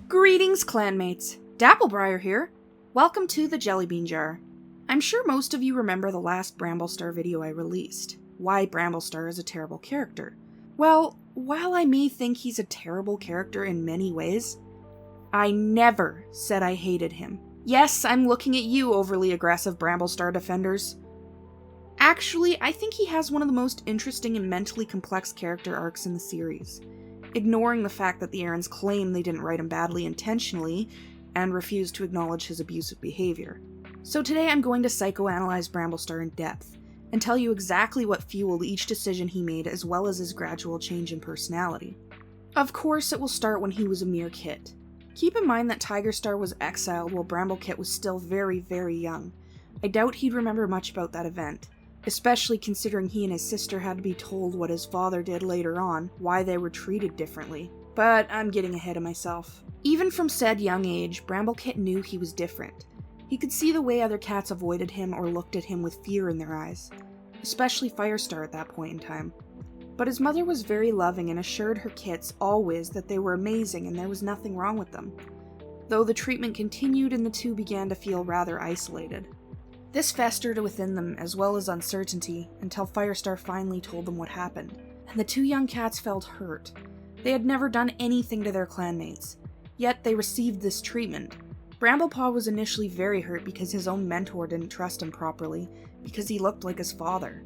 Greetings, clanmates. Dapplebriar here. Welcome to the Jellybean Jar. I'm sure most of you remember the last Bramblestar video I released. Why Bramblestar is a terrible character. Well, while I may think he's a terrible character in many ways, I never said I hated him. Yes, I'm looking at you, overly aggressive Bramblestar defenders. Actually, I think he has one of the most interesting and mentally complex character arcs in the series. Ignoring the fact that the Errands claim they didn't write him badly intentionally, and refuse to acknowledge his abusive behavior. So today I'm going to psychoanalyze Bramblestar in depth, and tell you exactly what fueled each decision he made as well as his gradual change in personality. Of course, it will start when he was a mere kid. Keep in mind that Tigerstar was exiled while Bramblekit was still very, very young. I doubt he'd remember much about that event, especially considering he and his sister had to be told what his father did later on, why they were treated differently. But I'm getting ahead of myself. Even from said young age, Bramblekit knew he was different. He could see the way other cats avoided him or looked at him with fear in their eyes, especially Firestar at that point in time. But his mother was very loving and assured her kits always that they were amazing and there was nothing wrong with them, though the treatment continued and the two began to feel rather isolated. This festered within them as well as uncertainty until Firestar finally told them what happened, and the two young cats felt hurt. They had never done anything to their clanmates, yet they received this treatment. Bramblepaw was initially very hurt because his own mentor didn't trust him properly, because he looked like his father.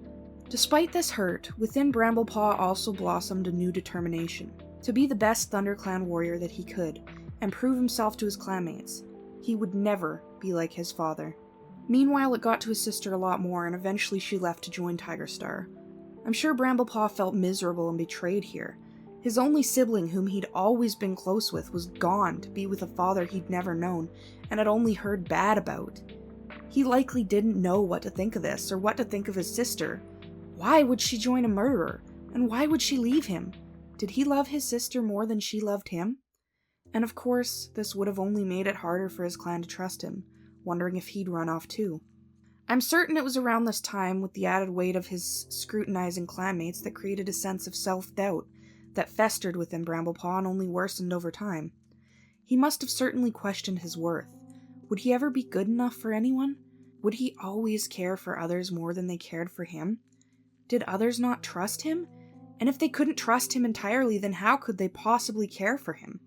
Despite this hurt, within Bramblepaw also blossomed a new determination, to be the best ThunderClan warrior that he could, and prove himself to his clanmates. He would never be like his father. Meanwhile, it got to his sister a lot more, and eventually she left to join Tigerstar. I'm sure Bramblepaw felt miserable and betrayed here. His only sibling, whom he'd always been close with, was gone to be with a father he'd never known, and had only heard bad about. He likely didn't know what to think of this, or what to think of his sister. Why would she join a murderer? And why would she leave him? Did he love his sister more than she loved him? And of course, this would have only made it harder for his clan to trust him, wondering if he'd run off too. I'm certain it was around this time, with the added weight of his scrutinizing clanmates, that created a sense of self-doubt that festered within Bramblepaw and only worsened over time. He must have certainly questioned his worth. Would he ever be good enough for anyone? Would he always care for others more than they cared for him? Did others not trust him? And if they couldn't trust him entirely, then how could they possibly care for him?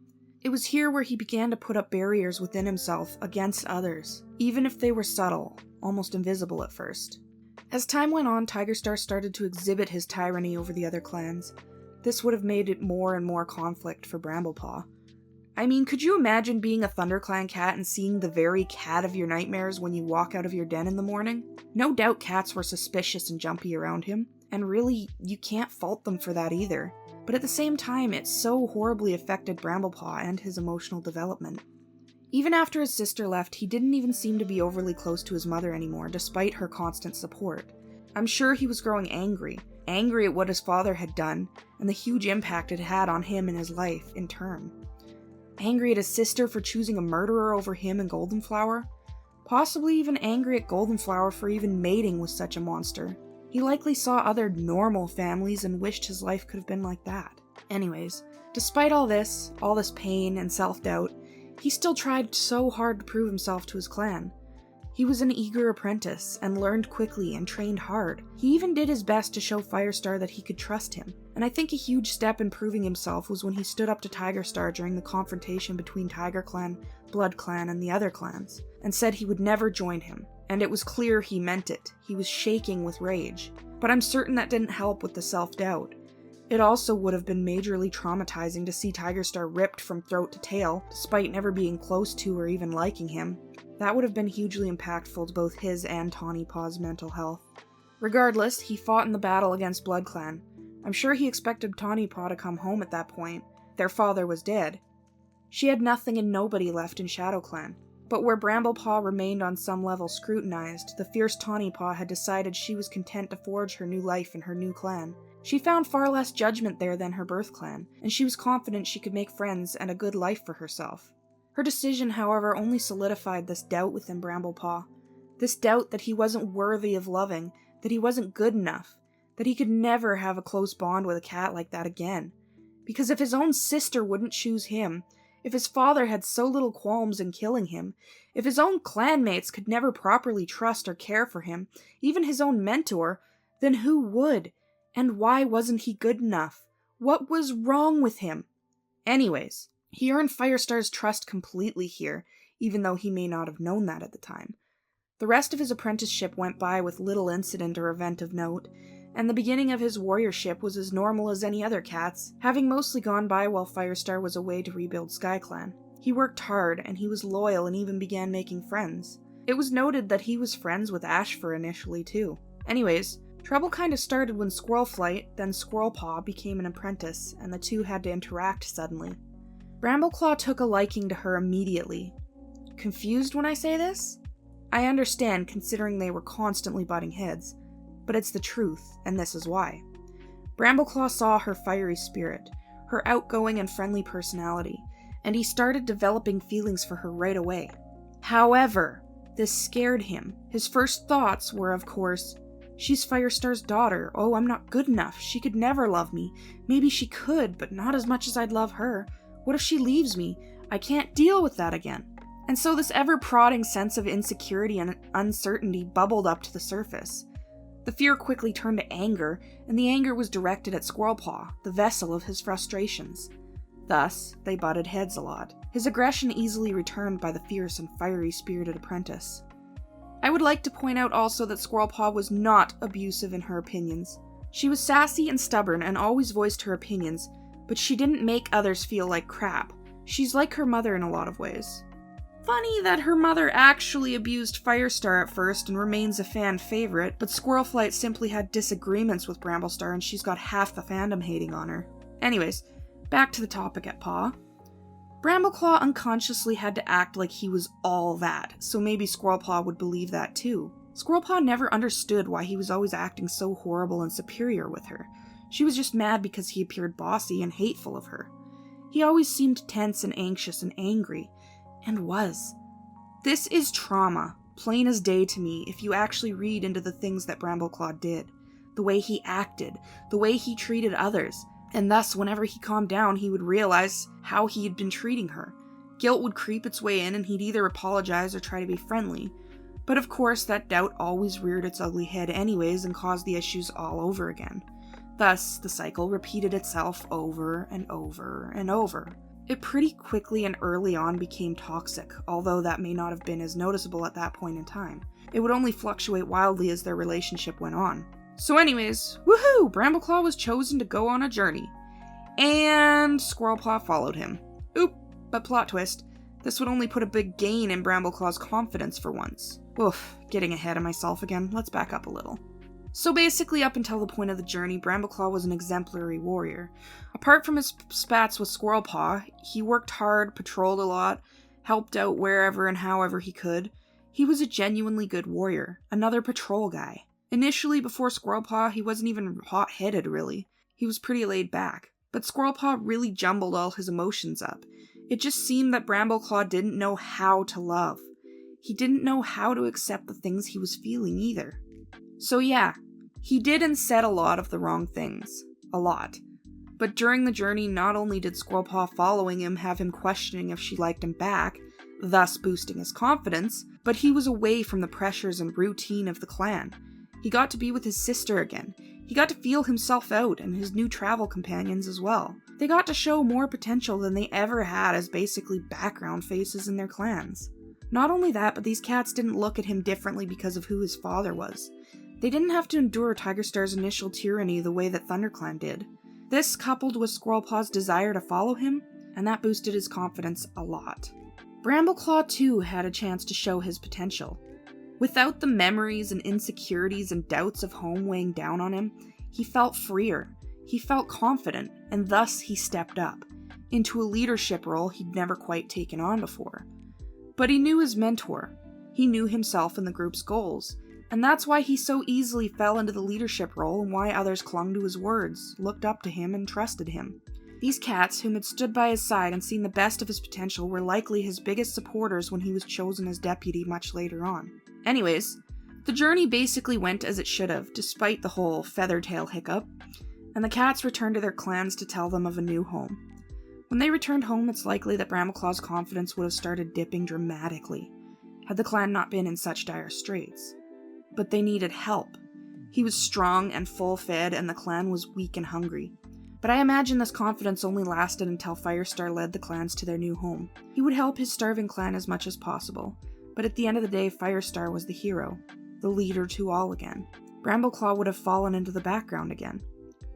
It was here where he began to put up barriers within himself against others, even if they were subtle, almost invisible at first. As time went on, Tigerstar started to exhibit his tyranny over the other clans. This would have made it more and more conflict for Bramblepaw. I mean, could you imagine being a ThunderClan cat and seeing the very cat of your nightmares when you walk out of your den in the morning? No doubt cats were suspicious and jumpy around him, and really, you can't fault them for that either. But at the same time, it so horribly affected Bramblepaw and his emotional development. Even after his sister left, he didn't even seem to be overly close to his mother anymore, despite her constant support. I'm sure he was growing angry at what his father had done, and the huge impact it had on him and his life in turn. Angry at his sister for choosing a murderer over him and Goldenflower? Possibly even angry at Goldenflower for even mating with such a monster. He likely saw other normal families and wished his life could have been like that. Anyways, despite all this pain and self-doubt, he still tried so hard to prove himself to his clan. He was an eager apprentice, and learned quickly and trained hard. He even did his best to show Firestar that he could trust him. And I think a huge step in proving himself was when he stood up to Tigerstar during the confrontation between Tiger Clan, Blood Clan, and the other clans, and said he would never join him. And it was clear he meant it. He was shaking with rage. But I'm certain that didn't help with the self-doubt. It also would have been majorly traumatizing to see Tigerstar ripped from throat to tail, despite never being close to or even liking him. That would have been hugely impactful to both his and Tawny Paw's mental health. Regardless, he fought in the battle against Blood Clan. I'm sure he expected Tawny Paw to come home at that point. Their father was dead. She had nothing and nobody left in Shadow Clan. But where Bramblepaw remained on some level scrutinized, the fierce Tawny Paw had decided she was content to forge her new life in her new clan. She found far less judgment there than her birth clan, and she was confident she could make friends and a good life for herself. Her decision, however, only solidified this doubt within Bramblepaw. This doubt that he wasn't worthy of loving, that he wasn't good enough, that he could never have a close bond with a cat like that again. Because if his own sister wouldn't choose him, If his father had so little qualms in killing him, if his own clanmates could never properly trust or care for him, even his own mentor, then who would? And why wasn't he good enough? What was wrong with him? Anyways, he earned Firestar's trust completely here, even though he may not have known that at the time. The rest of his apprenticeship went by with little incident or event of note, and the beginning of his warriorship was as normal as any other cat's, having mostly gone by while Firestar was away to rebuild SkyClan. He worked hard, and he was loyal and even began making friends. It was noted that he was friends with Ashfur initially too. Anyways, trouble kinda started when Squirrelflight, then Squirrelpaw, became an apprentice, and the two had to interact suddenly. Brambleclaw took a liking to her immediately. Confused when I say this? I understand, considering they were constantly butting heads, but it's the truth, and this is why. Brambleclaw saw her fiery spirit, her outgoing and friendly personality, and he started developing feelings for her right away. However, this scared him. His first thoughts were, of course, she's Firestar's daughter. Oh, I'm not good enough. She could never love me. Maybe she could, but not as much as I'd love her. What if she leaves me? I can't deal with that again. And so this ever-prodding sense of insecurity and uncertainty bubbled up to the surface. The fear quickly turned to anger, and the anger was directed at Squirrelpaw, the vessel of his frustrations. Thus, they butted heads a lot, his aggression easily returned by the fierce and fiery-spirited apprentice. I would like to point out also that Squirrelpaw was not abusive in her opinions. She was sassy and stubborn and always voiced her opinions, but she didn't make others feel like crap. She's like her mother in a lot of ways. Funny that her mother actually abused Firestar at first and remains a fan favorite, but Squirrelflight simply had disagreements with Bramblestar and she's got half the fandom hating on her. Anyways, back to the topic at Paw. Brambleclaw unconsciously had to act like he was all that, so maybe Squirrelpaw would believe that too. Squirrelpaw never understood why he was always acting so horrible and superior with her. She was just mad because he appeared bossy and hateful of her. He always seemed tense and anxious and angry. And was. This is trauma, plain as day to me, if you actually read into the things that Brambleclaw did. The way he acted, the way he treated others, and thus whenever he calmed down he would realize how he had been treating her. Guilt would creep its way in and he'd either apologize or try to be friendly. But of course that doubt always reared its ugly head anyways and caused the issues all over again. Thus, the cycle repeated itself over and over and over. It pretty quickly and early on became toxic, although that may not have been as noticeable at that point in time. It would only fluctuate wildly as their relationship went on. So anyways, woohoo! Brambleclaw was chosen to go on a journey. And Squirrelpaw followed him. Oop, but plot twist, this would only put a big gain in Brambleclaw's confidence for once. Oof, getting ahead of myself again, let's back up a little. So basically, up until the point of the journey, Brambleclaw was an exemplary warrior. Apart from his spats with Squirrelpaw, he worked hard, patrolled a lot, helped out wherever and however he could. He was a genuinely good warrior, another patrol guy. Initially, before Squirrelpaw, he wasn't even hot-headed, really. He was pretty laid back. But Squirrelpaw really jumbled all his emotions up. It just seemed that Brambleclaw didn't know how to love. He didn't know how to accept the things he was feeling either. So yeah, he did and said a lot of the wrong things. A lot. But during the journey, not only did Squirrelpaw following him have him questioning if she liked him back, thus boosting his confidence, but he was away from the pressures and routine of the clan. He got to be with his sister again. He got to feel himself out and his new travel companions as well. They got to show more potential than they ever had as basically background faces in their clans. Not only that, but these cats didn't look at him differently because of who his father was. They didn't have to endure Tigerstar's initial tyranny the way that ThunderClan did. This coupled with Squirrelpaw's desire to follow him, and that boosted his confidence a lot. Brambleclaw too had a chance to show his potential. Without the memories and insecurities and doubts of home weighing down on him, he felt freer, he felt confident, and thus he stepped up, into a leadership role he'd never quite taken on before. But he knew his mentor, he knew himself and the group's goals, and that's why he so easily fell into the leadership role and why others clung to his words, looked up to him, and trusted him. These cats, whom had stood by his side and seen the best of his potential, were likely his biggest supporters when he was chosen as deputy much later on. Anyways, the journey basically went as it should have, despite the whole Feathertail hiccup, and the cats returned to their clans to tell them of a new home. When they returned home, it's likely that Brambleclaw's confidence would have started dipping dramatically, had the clan not been in such dire straits. But they needed help. He was strong and full-fed, and the clan was weak and hungry. But I imagine this confidence only lasted until Firestar led the clans to their new home. He would help his starving clan as much as possible, but at the end of the day, Firestar was the hero, the leader to all again. Brambleclaw would have fallen into the background again.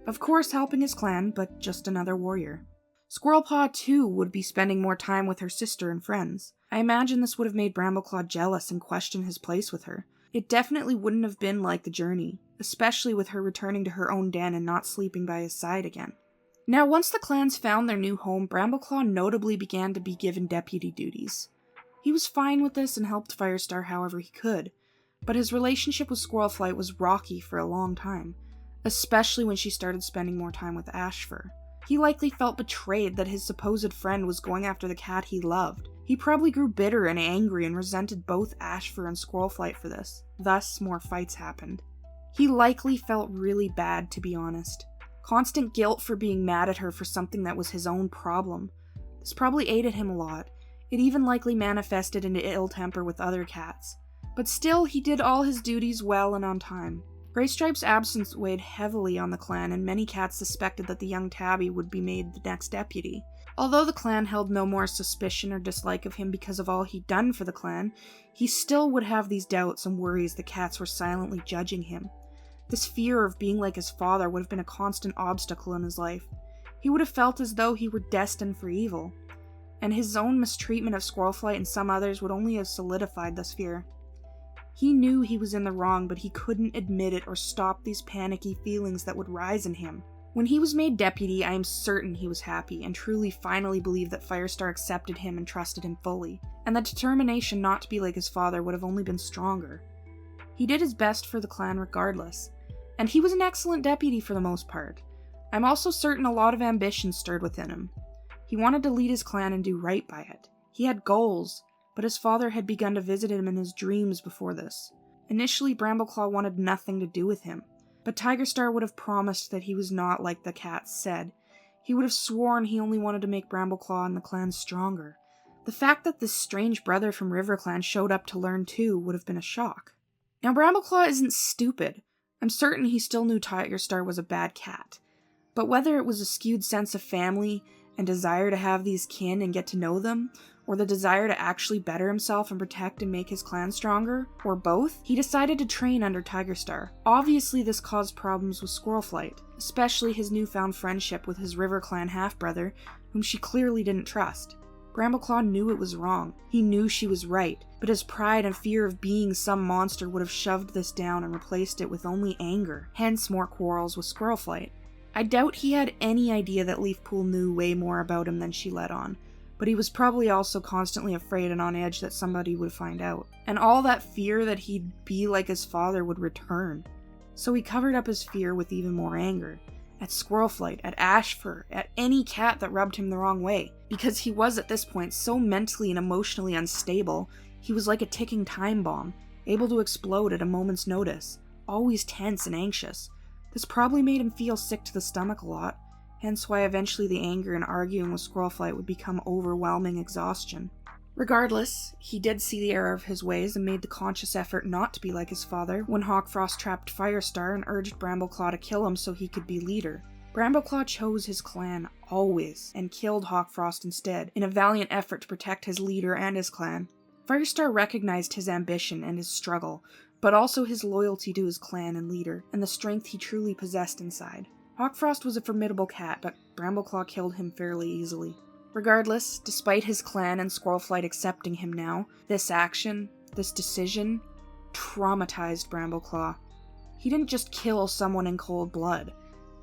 Of course, helping his clan, but just another warrior. Squirrelpaw, too, would be spending more time with her sister and friends. I imagine this would have made Brambleclaw jealous and question his place with her. It definitely wouldn't have been like the journey, especially with her returning to her own den and not sleeping by his side again. Now, once the clans found their new home, Brambleclaw notably began to be given deputy duties. He was fine with this and helped Firestar however he could, but his relationship with Squirrelflight was rocky for a long time, especially when she started spending more time with Ashfur. He likely felt betrayed that his supposed friend was going after the cat he loved. He probably grew bitter and angry and resented both Ashfur and Squirrelflight for this. Thus, more fights happened. He likely felt really bad, to be honest. Constant guilt for being mad at her for something that was his own problem. This probably aided him a lot. It even likely manifested into ill temper with other cats. But still, he did all his duties well and on time. Greystripe's absence weighed heavily on the clan, and many cats suspected that the young tabby would be made the next deputy. Although the clan held no more suspicion or dislike of him because of all he'd done for the clan, he still would have these doubts and worries the cats were silently judging him. This fear of being like his father would have been a constant obstacle in his life. He would have felt as though he were destined for evil, and his own mistreatment of Squirrelflight and some others would only have solidified this fear. He knew he was in the wrong, but he couldn't admit it or stop these panicky feelings that would rise in him. When he was made deputy, I am certain he was happy and truly finally believed that Firestar accepted him and trusted him fully, and the determination not to be like his father would have only been stronger. He did his best for the clan regardless, and he was an excellent deputy for the most part. I'm also certain a lot of ambition stirred within him. He wanted to lead his clan and do right by it. He had goals, but his father had begun to visit him in his dreams before this. Initially, Brambleclaw wanted nothing to do with him, but Tigerstar would have promised that he was not like the cats said. He would have sworn he only wanted to make Brambleclaw and the clan stronger. The fact that this strange brother from RiverClan showed up to learn too would have been a shock. Now, Brambleclaw isn't stupid. I'm certain he still knew Tigerstar was a bad cat. But whether it was a skewed sense of family and desire to have these kin and get to know them, or the desire to actually better himself and protect and make his clan stronger, or both, he decided to train under Tigerstar. Obviously, this caused problems with Squirrelflight, especially his newfound friendship with his RiverClan half-brother, whom she clearly didn't trust. Brambleclaw knew it was wrong. He knew she was right, but his pride and fear of being some monster would have shoved this down and replaced it with only anger, hence more quarrels with Squirrelflight. I doubt he had any idea that Leafpool knew way more about him than she let on, but he was probably also constantly afraid and on edge that somebody would find out. And all that fear that he'd be like his father would return. So he covered up his fear with even more anger. At Squirrelflight, at Ashfur, at any cat that rubbed him the wrong way. Because he was at this point so mentally and emotionally unstable, he was like a ticking time bomb, able to explode at a moment's notice, always tense and anxious. This probably made him feel sick to the stomach a lot, hence why eventually the anger and arguing with Squirrelflight would become overwhelming exhaustion. Regardless, he did see the error of his ways and made the conscious effort not to be like his father when Hawkfrost trapped Firestar and urged Brambleclaw to kill him so he could be leader. Brambleclaw chose his clan, always, and killed Hawkfrost instead, in a valiant effort to protect his leader and his clan. Firestar recognized his ambition and his struggle, but also his loyalty to his clan and leader, and the strength he truly possessed inside. Hawkfrost was a formidable cat, but Brambleclaw killed him fairly easily. Regardless, despite his clan and Squirrelflight accepting him now, this action, this decision, traumatized Brambleclaw. He didn't just kill someone in cold blood.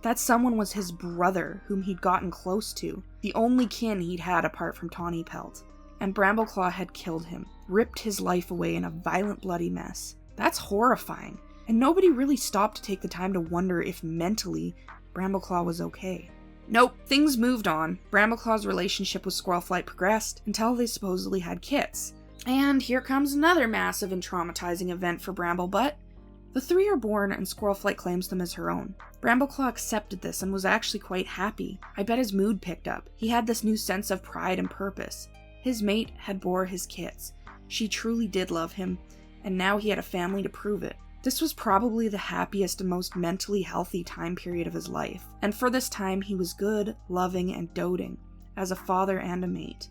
That someone was his brother, whom he'd gotten close to, the only kin he'd had apart from Tawny Pelt. And Brambleclaw had killed him, ripped his life away in a violent bloody mess. That's horrifying, and nobody really stopped to take the time to wonder if mentally Brambleclaw was okay. Nope, things moved on. Brambleclaw's relationship with Squirrelflight progressed until they supposedly had kits. And here comes another massive and traumatizing event for Bramblebutt. The three are born and Squirrelflight claims them as her own. Brambleclaw accepted this and was actually quite happy. I bet his mood picked up. He had this new sense of pride and purpose. His mate had bore his kits. She truly did love him, and now he had a family to prove it. This was probably the happiest and most mentally healthy time period of his life, and for this time he was good, loving, and doting, as a father and a mate.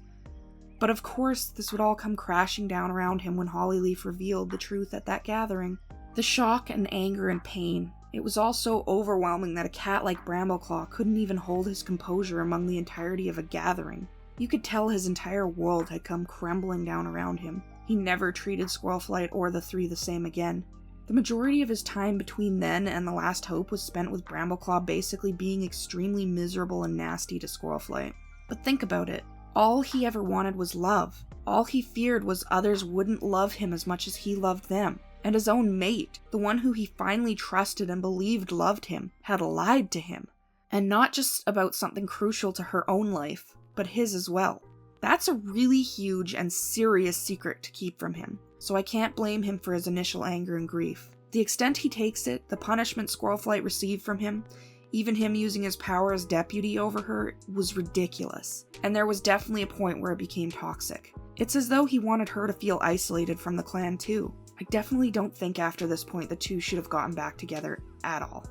But of course, this would all come crashing down around him when Hollyleaf revealed the truth at that gathering. The shock and anger and pain. It was all so overwhelming that a cat like Brambleclaw couldn't even hold his composure among the entirety of a gathering. You could tell his entire world had come crumbling down around him. He never treated Squirrelflight or the three the same again. The majority of his time between then and the last hope was spent with Brambleclaw basically being extremely miserable and nasty to Squirrelflight. But think about it. All he ever wanted was love. All he feared was others wouldn't love him as much as he loved them. And his own mate, the one who he finally trusted and believed loved him, had lied to him. And not just about something crucial to her own life, but his as well. That's a really huge and serious secret to keep from him, so I can't blame him for his initial anger and grief. The extent he takes it, the punishment Squirrelflight received from him, even him using his power as deputy over her, was ridiculous. And there was definitely a point where it became toxic. It's as though he wanted her to feel isolated from the clan too. I definitely don't think after this point the two should have gotten back together at all.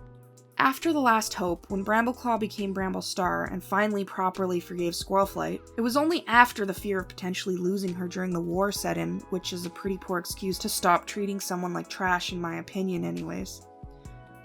After the last hope, when Brambleclaw became Bramblestar and finally properly forgave Squirrelflight, it was only after the fear of potentially losing her during the war set in, which is a pretty poor excuse to stop treating someone like trash in my opinion anyways.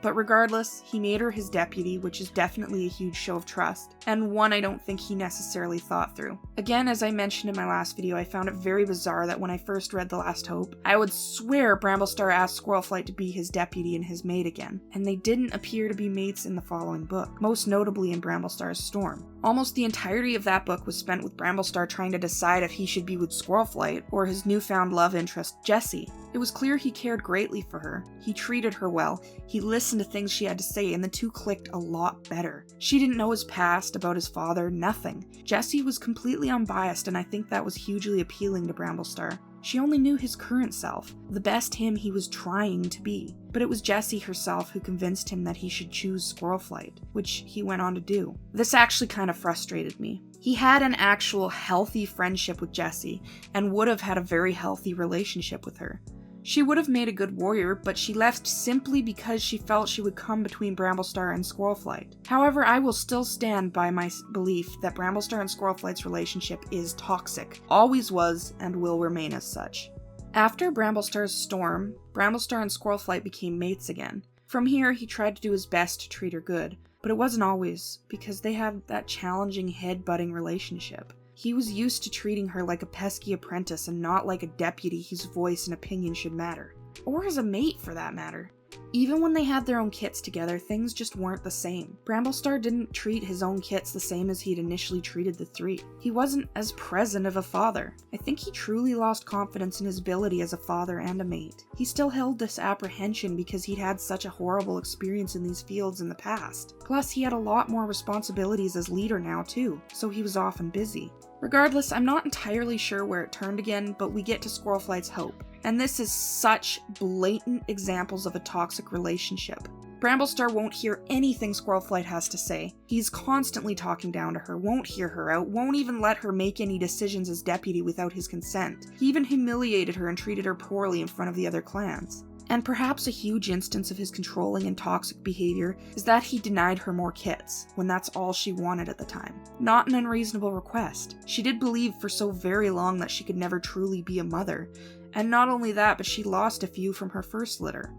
But regardless, he made her his deputy, which is definitely a huge show of trust, and one I don't think he necessarily thought through. Again, as I mentioned in my last video, I found it very bizarre that when I first read The Last Hope, I would swear Bramblestar asked Squirrelflight to be his deputy and his mate again, and they didn't appear to be mates in the following book, most notably in Bramblestar's Storm. Almost the entirety of that book was spent with Bramblestar trying to decide if he should be with Squirrelflight or his newfound love interest, Jessie. It was clear he cared greatly for her. He treated her well, he listened to things she had to say, and the two clicked a lot better. She didn't know his past, about his father, nothing. Jessie was completely unbiased, and I think that was hugely appealing to Bramblestar. She only knew his current self, the best him he was trying to be. But it was Jessie herself who convinced him that he should choose Squirrelflight, which he went on to do. This actually kind of frustrated me. He had an actual healthy friendship with Jessie, and would have had a very healthy relationship with her. She would have made a good warrior, but she left simply because she felt she would come between Bramblestar and Squirrelflight. However, I will still stand by my belief that Bramblestar and Squirrelflight's relationship is toxic, always was, and will remain as such. After Bramblestar's storm, Bramblestar and Squirrelflight became mates again. From here, he tried to do his best to treat her good, but it wasn't always, because they had that challenging head-butting relationship. He was used to treating her like a pesky apprentice and not like a deputy whose voice and opinion should matter. Or as a mate, for that matter. Even when they had their own kits together, things just weren't the same. Bramblestar didn't treat his own kits the same as he'd initially treated the three. He wasn't as present of a father. I think he truly lost confidence in his ability as a father and a mate. He still held this apprehension because he'd had such a horrible experience in these fields in the past. Plus, he had a lot more responsibilities as leader now too, so he was often busy. Regardless, I'm not entirely sure where it turned again, but we get to Squirrelflight's hope. And this is such blatant examples of a toxic relationship. Bramblestar won't hear anything Squirrelflight has to say. He's constantly talking down to her, won't hear her out, won't even let her make any decisions as deputy without his consent. He even humiliated her and treated her poorly in front of the other clans. And perhaps a huge instance of his controlling and toxic behavior is that he denied her more kits, when that's all she wanted at the time. Not an unreasonable request. She did believe for so very long that she could never truly be a mother, and not only that, but she lost a few from her first litter.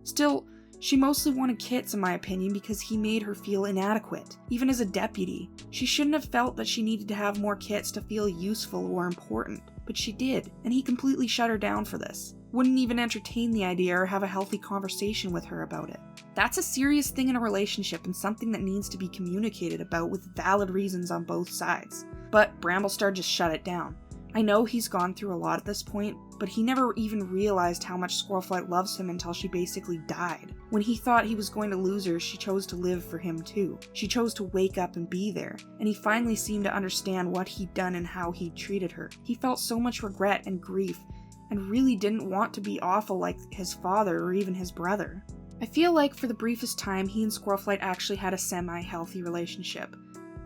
Still, she mostly wanted kits in my opinion because he made her feel inadequate, even as a deputy. She shouldn't have felt that she needed to have more kits to feel useful or important, but she did, and he completely shut her down for this. Wouldn't even entertain the idea or have a healthy conversation with her about it. That's a serious thing in a relationship and something that needs to be communicated about with valid reasons on both sides. But Bramblestar just shut it down. I know he's gone through a lot at this point, but he never even realized how much Squirrelflight loves him until she basically died. When he thought he was going to lose her, she chose to live for him too. She chose to wake up and be there, and he finally seemed to understand what he'd done and how he'd treated her. He felt so much regret and grief, and really didn't want to be awful like his father or even his brother. I feel like for the briefest time, he and Squirrelflight actually had a semi-healthy relationship,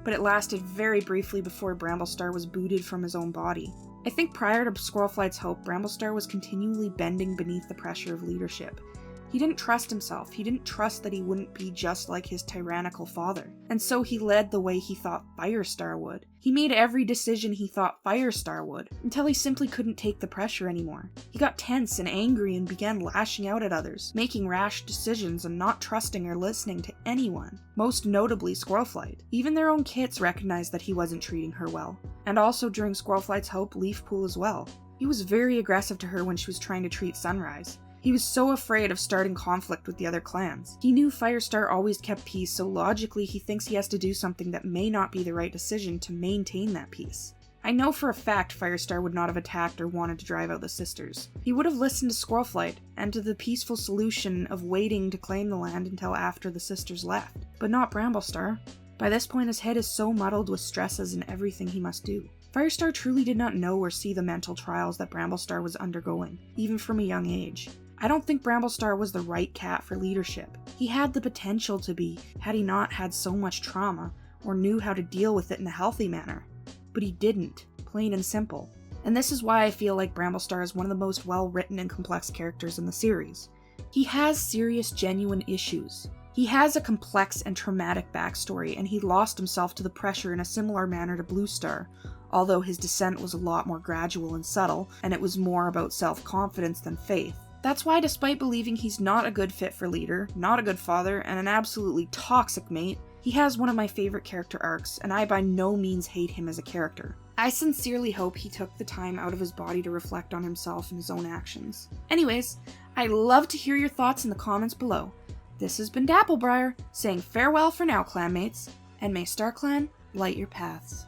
but it lasted very briefly before Bramblestar was booted from his own body. I think prior to Squirrelflight's hope, Bramblestar was continually bending beneath the pressure of leadership. He didn't trust himself. He didn't trust that he wouldn't be just like his tyrannical father. And so he led the way he thought Firestar would. He made every decision he thought Firestar would, until he simply couldn't take the pressure anymore. He got tense and angry and began lashing out at others, making rash decisions and not trusting or listening to anyone. Most notably Squirrelflight. Even their own kits recognized that he wasn't treating her well. And also during Squirrelflight's hope, Leafpool as well. He was very aggressive to her when she was trying to treat Sunrise. He was so afraid of starting conflict with the other clans. He knew Firestar always kept peace, so logically he thinks he has to do something that may not be the right decision to maintain that peace. I know for a fact Firestar would not have attacked or wanted to drive out the sisters. He would have listened to Squirrelflight and to the peaceful solution of waiting to claim the land until after the sisters left. But not Bramblestar. By this point his head is so muddled with stresses and everything he must do. Firestar truly did not know or see the mental trials that Bramblestar was undergoing, even from a young age. I don't think Bramblestar was the right cat for leadership. He had the potential to be, had he not had so much trauma, or knew how to deal with it in a healthy manner. But he didn't, plain and simple. And this is why I feel like Bramblestar is one of the most well-written and complex characters in the series. He has serious, genuine issues. He has a complex and traumatic backstory, and he lost himself to the pressure in a similar manner to Bluestar, although his descent was a lot more gradual and subtle, and it was more about self-confidence than faith. That's why, despite believing he's not a good fit for leader, not a good father, and an absolutely toxic mate, he has one of my favorite character arcs, and I by no means hate him as a character. I sincerely hope he took the time out of his body to reflect on himself and his own actions. Anyways, I'd love to hear your thoughts in the comments below. This has been DappleBriar, saying farewell for now, clanmates, and may StarClan light your paths.